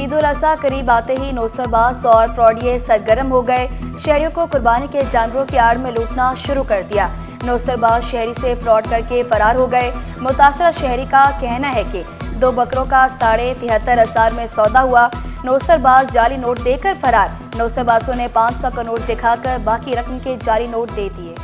ईद उल अज़हा करीब आते ही नौसरबाज और फ्रॉडिये सरगर्म हो गए। शहरियों को कुर्बानी के जानवरों की आड़ में लूटना शुरू कर दिया। नौसरबाज शहरी से फ्रॉड करके फरार हो गए। मुतासरा शहरी का कहना है कि 2 बकरों का 73,500 में सौदा हुआ। नौसरबाज जाली नोट देकर फरार। नौसरबाजों ने 500 का नोट दिखाकर बाकी रकम के जाली नोट दे दिए।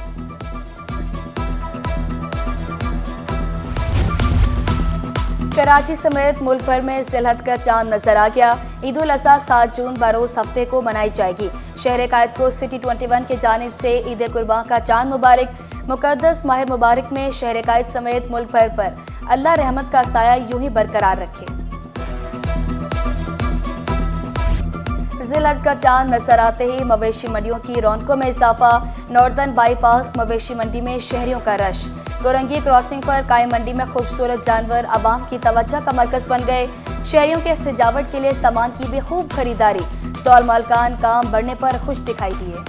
कराची समेत मुल्क भर में ज़िलहज का चांद नजर आ गया। ईद उल अज़हा 7 जून बरोज़ हफ्ते को मनाई जाएगी। शहर कायद को सिटी 21 की जानिब से ईद कुर्बान का चांद मुबारक। मुकद्दस माह मुबारक में शहर कायद समेत मुल्क भर पर अल्लाह रहमत का साया यूं ही बरकरार रखे। ज़िलहज का चांद नजर आते ही मवेशी मंडियों की रौनकों में इजाफा। नॉर्दर्न बाईपास मवेशी मंडी में शहरियों का रश। गोरंगी क्रॉसिंग पर कायम मंडी में खूबसूरत जानवर अवाम की तवज्जो का मरकज बन गए। शहरियों के सजावट के लिए सामान की भी खूब खरीदारी। स्टॉल मालकान काम बढ़ने पर खुश दिखाई दिए।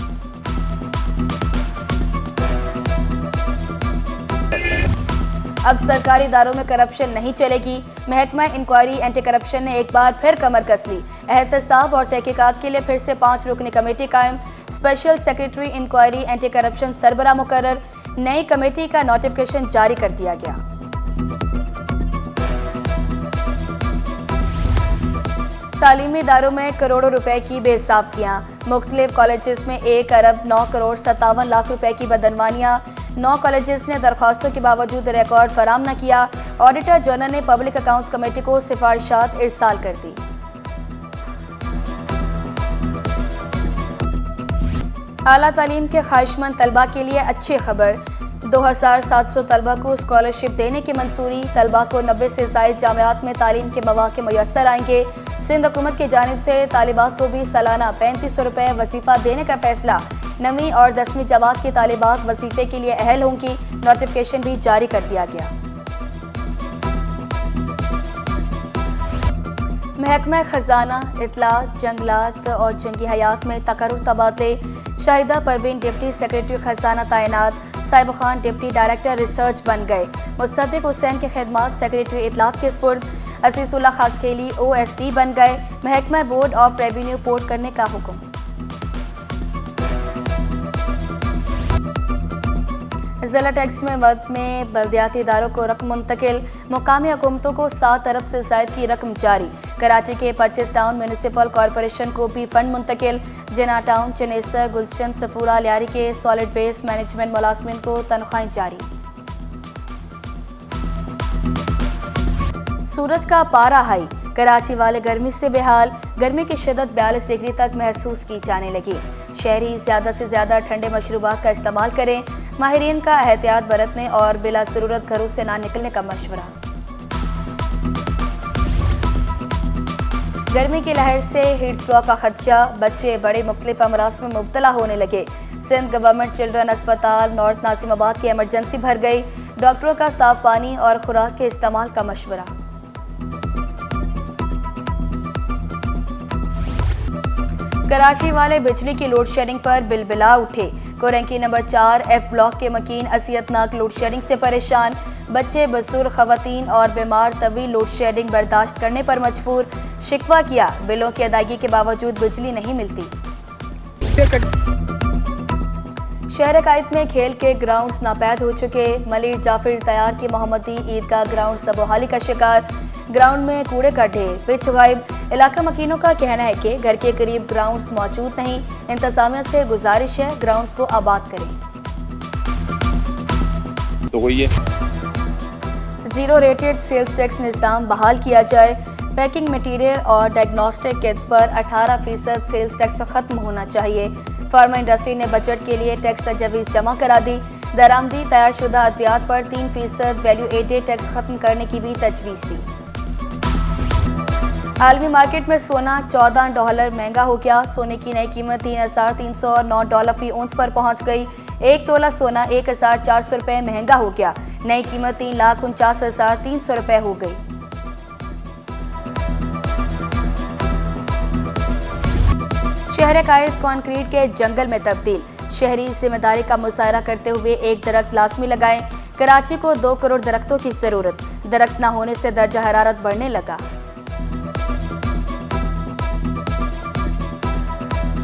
अब सरकारी इदारों में करप्शन नहीं चलेगी। महकमा इंक्वायरी एंटी करप्शन ने एक बार फिर कमर कस ली। एहतसाब और तहकीकात के लिए फिर से 5 रुकनी कमेटी कायम। Special secretary inquiry anti corruption सरबरा मुकर्रर। नई कमेटी का नोटिफिकेशन जारी कर दिया गया। तालीमी इदारों में करोड़ों रुपए की बेसाब्तियाँ। मुख्तलिफ कॉलेजेस में 1 अरब 9 करोड़ 57 लाख रुपए की बदनवानियाँ। 9 कॉलेजेस ने दरख्वास्तों के बावजूद रिकॉर्ड फराम न किया। ऑडिटर जनरल ने पब्लिक अकाउंट्स कमेटी को सिफारिशात इरसाल कर दी। आला तालीम के ख्वाहिशमंद तलबा के लिए अच्छी खबर। 2700 तलबा को स्कॉलरशिप देने की मंजूरी। तलबा को 90 से ज़ायद जामियात में तालीम के मौक़े मुयस्सर आएंगे। सिंध हुकूमत की जानिब से तालिबात को भी सालाना 3500 रुपये वजीफ़ा देने का फैसला। 9वीं और 10वीं जमात की तालिबात वजीफे के लिए अहल होंगी। नोटिफिकेशन भी जारी कर दिया गया। महकमा खजाना, इत्तलात, जंगलात और जंगी हयात में तकर्रुर तबादले। शाहिदा परवीन डिप्टी सेक्रेटरी खजाना तैनात। Sahib Khan deputy director research बन गए। मुसद्दिक हुसैन की खिदमात सेक्रेटरी इत्तलात के स्पुर्द। असीसुल्लाह खासखेली OSD बन गए। महकमा बोर्ड ऑफ रेवेन्यू पोर्ट करने का हुक्म। जिला टैक्स में मद में बल्दियाती इदारों को रकम मुंतकिल। मुकामी हुकूमतों को 7 अरब से ज़ायद की रकम जारी। कराची के 25 टाउन म्यूनिसिपल कॉरपोरेशन को भी फंड मुंतकिल। जिना टाउन, चनेसर, गुलशन, सफूरा, लियारी के सॉलिड वेस्ट मैनेजमेंट मुलाजमिन को तनख्वाहें जारी। सूरज का पारा हाई। कराची वाले गर्मी से बेहाल। गर्मी की शिद्दत 42 डिग्री तक महसूस की जाने लगी। शहरी ज़्यादा से ज़्यादा ठंडे मशरूबात का इस्तेमाल करें। माहिरीन का एहतियात बरतने और बिला ज़रूरत घरों से ना निकलने का मशवरा। गर्मी की लहर से हीट स्ट्रोक का खदशा। बच्चे बड़े मुख्तलिफ अमराज में मुब्तला होने लगे। सिंध गवर्नमेंट चिल्ड्रन अस्पताल नॉर्थ नासिमाबाद की एमरजेंसी भर गई। डॉक्टरों का साफ पानी और खुराक के इस्तेमाल का मशवरा। कराची वाले बिजली की लोड शेडिंग पर बिलबिला उठे। कोरंकी नंबर 4 F ब्लॉक के मकीन असियतनाक लोड शेडिंग से परेशान। बच्चे, बुजुर्ग, खवातीन और बीमार तवील लोड शेडिंग बर्दाश्त करने पर मजबूर। शिकवा किया, बिलों की अदायगी के बावजूद बिजली नहीं मिलती। शहर कायद में खेल के ग्राउंड्स नापैद हो चुके। मलिर जाफिर तैयार की मोहम्मदी ईदगाह ग्राउंड सबोहाली का शिकार। ग्राउंड में कूड़े का ढेर, पिच गायब। इलाका मकीनों का कहना है कि घर के करीब ग्राउंड्स मौजूद नहीं। इंतजामिया से गुजारिश है ग्राउंड्स को आबाद करें। तो ये जीरो रेटेड सेल्स टैक्स निज़ाम बहाल किया जाए। पैकिंग मटीरियल और डायग्नोस्टिक किट्स पर 18% सेल्स टैक्स खत्म होना चाहिए। फार्मा इंडस्ट्री ने बजट के लिए टैक्स तजवीज़ जमा करा दी। दरामदी तैयारशुदा अद्वियात पर 3% वैल्यू एडेड टैक्स खत्म करने की भी तजवीज़ दी। आलमी मार्केट में सोना $14 महंगा हो गया। सोने की नई कीमत $3,309 फी औंस पर पहुंच गई। 1 तोला सोना 1,400 रुपये महंगा हो गया। नई कीमत 3,49,300 रुपये हो गई। शहर कायद कंक्रीट के जंगल में तब्दील। शहरी जिम्मेदारी का मुजाहरा करते हुए एक दरख्त लाजमी लगाएं। कराची को 2 करोड़ दरख्तों की जरूरत। दरख्त न होने से दर्जा हरारत बढ़ने लगा।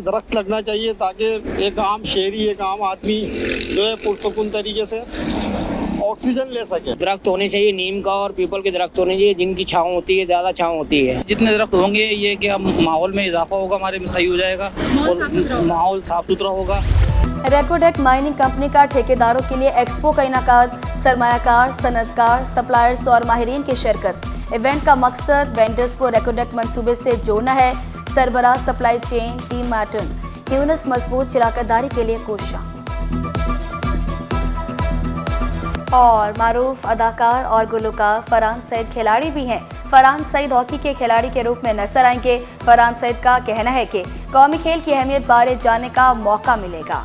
दरख्त लगना चाहिए ताकि एक आम शहरी, एक आम आदमी जो है पुरसुकून तरीके से ऑक्सीजन ले सके। दरख्त होने चाहिए, नीम का और पीपल के दरख्त होने चाहिए, जिनकी छांव होती है, ज़्यादा छांव होती है। जितने दरख्त होंगे ये कि हम माहौल में इजाफा होगा, हमारे में सही हो जाएगा और माहौल साफ सुथरा होगा। रेकोडेक माइनिंग कंपनी का ठेकेदारों के लिए एक्सपो का इनाकाद, सरमायाकार, सनतकार, सप्लायर्स और माहिरीन की शिरकत। इवेंट का मकसद वेंडर्स को रेकोडेक मंसूबे से जोड़ना है। सरबराह supply chain team Martin Yunus मजबूत शराकतदारी के लिए कोशिश। और मारूफ अदाकार और गुलकार फरहान सईद खिलाड़ी भी हैं। फरहान सईद हॉकी के खिलाड़ी के रूप में नजर आएंगे। फरहान सईद का कहना है कि कौमी खेल की अहमियत बारे जानने का मौका मिलेगा।